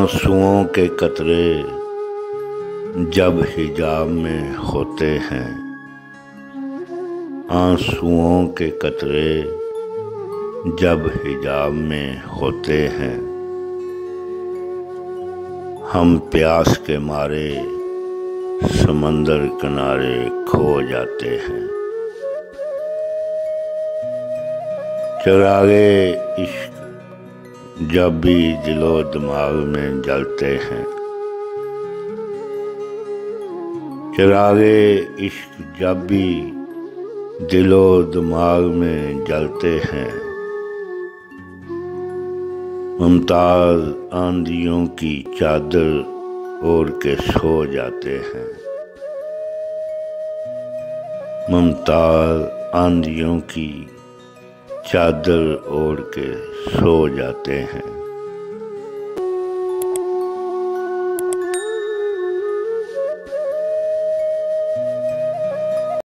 आंसुओं के कतरे जब हिजाब में होते हैं, आंसुओं के कतरे जब हिजाब में होते हैं, हम प्यास के मारे समंदर किनारे खो जाते हैं। चिरागे इश्क जब भी दिलो दिमाग में जलते हैं, चिरागे इश्क जब भी दिलो दिमाग में जलते हैं, मुमताज आंधियों की चादर ओढ़ के सो जाते हैं, मुमताज आंधियों की चादर ओढ़ के सो जाते हैं।